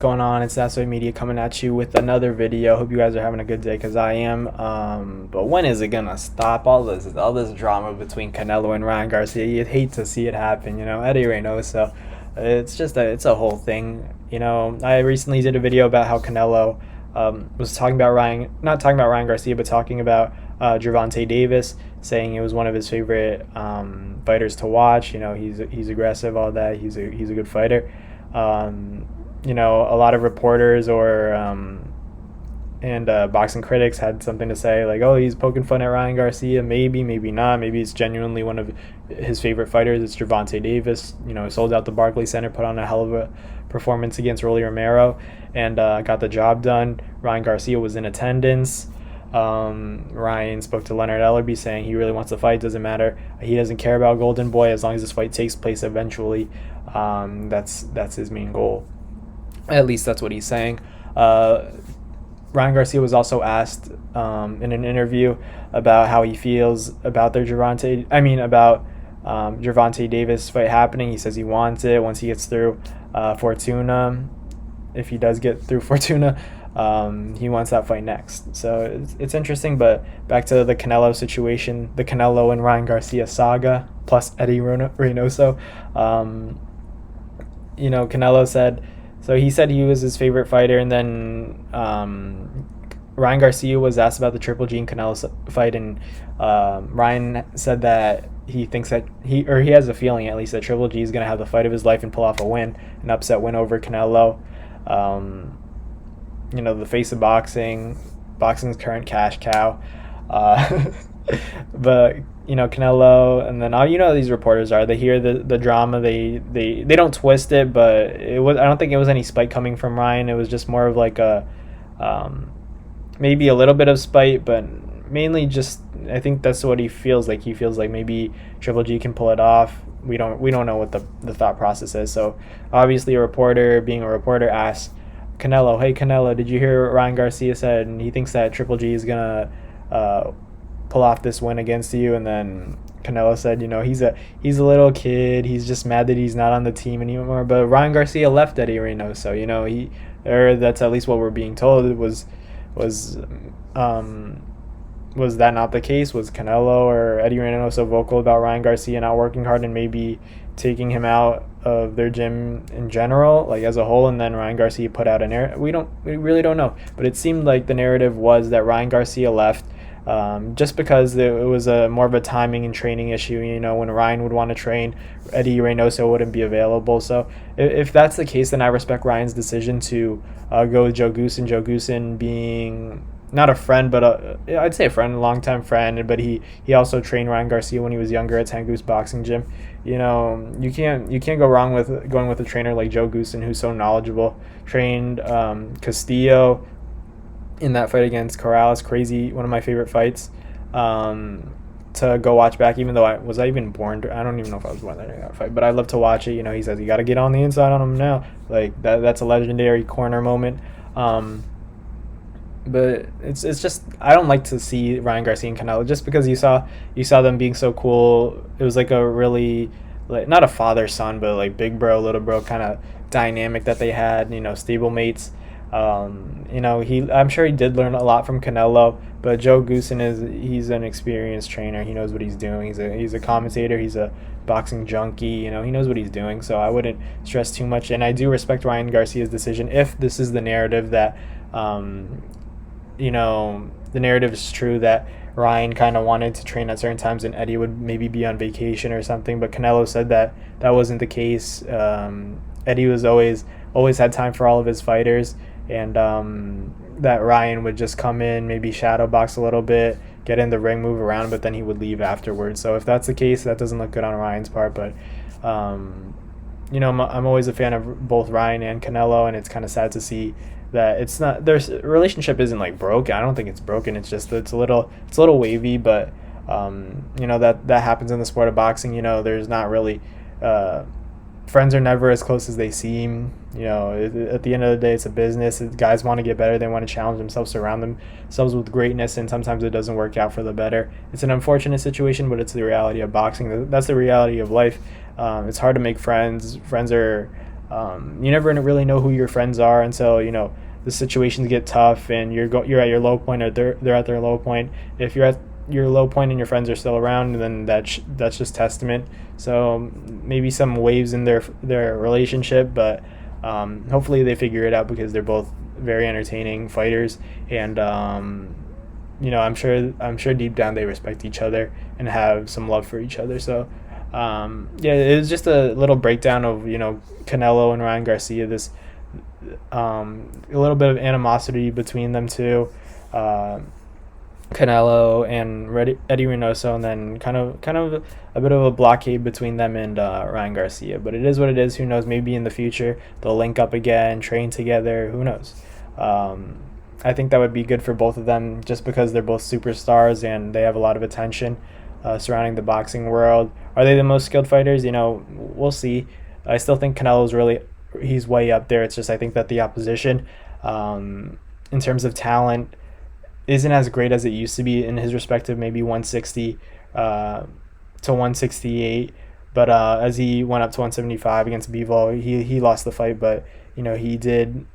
Going on? It's That's Way Media coming at you with another video. Hope you guys are having a good day, because I am. But when is it gonna stop? All this drama between Canelo and Ryan Garcia. You'd hate to see it happen, Eddie Reynoso. It's a whole thing. I recently did a video about how Canelo was talking about not talking about Ryan Garcia, but talking about Gervonta Davis, saying it was one of his favorite fighters to watch. He's aggressive, all that. He's a good fighter. A lot of reporters and boxing critics had something to say, like, oh, he's poking fun at Ryan Garcia. Maybe not. Maybe it's genuinely one of his favorite fighters. It's Gervonta Davis. Sold out the Barclays Center, put on a hell of a performance against Rolly Romero, and got the job done. Ryan Garcia was in attendance. Ryan spoke to Leonard Ellerby, saying he really wants to fight. Doesn't matter. He doesn't care about Golden Boy as long as this fight takes place eventually. That's his main goal. At least that's what he's saying. Ryan Garcia was also asked in an interview about how he feels about Gervonta Davis fight happening. He says he wants it once he gets through Fortuna. If he does get through Fortuna, he wants that fight next. So it's interesting. But back to the Canelo situation, the Canelo and Ryan Garcia saga plus Eddie Reynoso. Canelo said. So he said he was his favorite fighter, and then Ryan Garcia was asked about the Triple G and Canelo fight, and Ryan said that he thinks that he has a feeling, at least, that Triple G is going to have the fight of his life and pull off an upset win over Canelo. The face of boxing's current cash cow. But Canelo, and then these reporters they hear the drama, they don't twist it, but I don't think it was any spite coming from Ryan. It was just more of like a maybe a little bit of spite, but mainly just, I think that's what he feels like. He feels like maybe Triple G can pull it off. We don't know what the thought process is. So obviously a reporter asks Canelo, hey Canelo, did you hear what Ryan Garcia said? And he thinks that Triple G is gonna pull off this win against you. And then Canelo said, he's a little kid. He's just mad that he's not on the team anymore. But Ryan Garcia left Eddie Reynoso. That's at least what we're being told. Was that not the case? Was Canelo or Eddie Reynoso vocal about Ryan Garcia not working hard and maybe taking him out of their gym in general, like as a whole, and then Ryan Garcia put out a narrative? We really don't know. But it seemed like the narrative was that Ryan Garcia left just because it was more of a timing and training issue. When Ryan would want to train, Eddie Reynoso wouldn't be available. So if that's the case, then I respect Ryan's decision to go with Joe Goossen. Joe Goossen being not a friend, but I'd say a friend, a longtime friend. But he also trained Ryan Garcia when he was younger at Tangoose Boxing Gym. You can't go wrong with going with a trainer like Joe Goossen, who's so knowledgeable. Trained Castillo in that fight against Corrales, crazy, one of my favorite fights to go watch back, even though I even born, I don't even know if I was born during that fight, but I love to watch it. He says you got to get on the inside on him now, like that's a legendary corner moment. But it's just, I don't like to see Ryan Garcia and Canelo, just because you saw them being so cool. It was like a really, like, not a father son, but like big bro little bro kind of dynamic that they had, stablemates. I'm sure he did learn a lot from Canelo, but Joe Goossen he's an experienced trainer. He knows what he's doing. He's a commentator. He's a boxing junkie. He knows what he's doing. So I wouldn't stress too much. And I do respect Ryan Garcia's decision. If this is the narrative that, the narrative is true, that Ryan kind of wanted to train at certain times and Eddie would maybe be on vacation or something. But Canelo said that wasn't the case. Eddie was always had time for all of his fighters. And that Ryan would just come in, maybe shadow box a little bit, get in the ring, move around, but then he would leave afterwards. So if that's the case, that doesn't look good on Ryan's part. But I'm always a fan of both Ryan and Canelo, and it's kind of sad to see that their relationship isn't like broken. I don't think it's broken. It's just it's a little wavy. But that happens in the sport of boxing. There's not really. Friends are never as close as they seem. At the end of the day, it's a business. Guys want to get better. They want to challenge themselves, surround themselves with greatness, and sometimes it doesn't work out for the better. It's an unfortunate situation, but it's the reality of boxing. That's the reality of life. It's hard to make friends. Friends are You never really know who your friends are until the situations get tough and you're at your low point, or they're at their low point. If you're at your low point and your friends are still around, then that's just testament. So maybe some waves in their relationship, but hopefully they figure it out, because they're both very entertaining fighters, and I'm sure deep down they respect each other and have some love for each other. So yeah, it was just a little breakdown of Canelo and Ryan Garcia. This a little bit of animosity between them two. Canelo and Eddie Reynoso, and then kind of a bit of a blockade between them and Ryan Garcia. But it is what it is. Who knows? Maybe in the future they'll link up again, train together. Who knows? I think that would be good for both of them, just because they're both superstars and they have a lot of attention surrounding the boxing world. Are they the most skilled fighters? We'll see. I still think he's way up there. It's just I think that the opposition, in terms of talent, isn't as great as it used to be in his respective maybe 160 to 168. But as he went up to 175 against Bivol, he lost the fight, but he did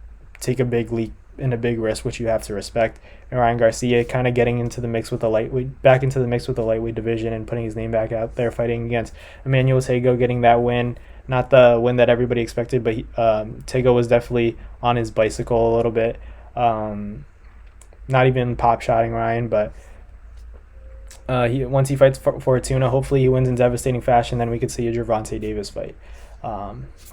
take a big leap and a big risk, which you have to respect. And Ryan Garcia kind of getting into the mix with the lightweight division, and putting his name back out there, fighting against Emmanuel Tego, getting that win. Not the win that everybody expected, but Tego was definitely on his bicycle a little bit. Not even pop shotting Ryan, but once he fights Fortuna, hopefully he wins in devastating fashion. Then we could see a Gervonta Davis fight.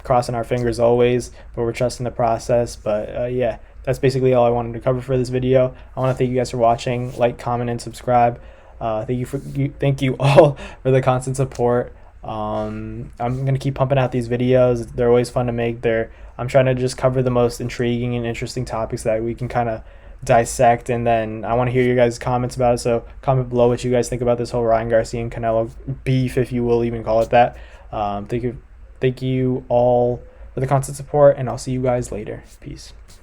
Crossing our fingers always, but we're trusting the process. But yeah, that's basically all I wanted to cover for this video. I want to thank you guys for watching. Like, comment, and subscribe. Thank you all for the constant support. I'm gonna keep pumping out these videos. They're always fun to make. I'm trying to just cover the most intriguing and interesting topics that we can kind of dissect, and then I want to hear your guys' comments about it. So comment below what you guys think about this whole Ryan Garcia and Canelo beef, if you will even call it that. Thank you all for the constant support, and I'll see you guys later. Peace.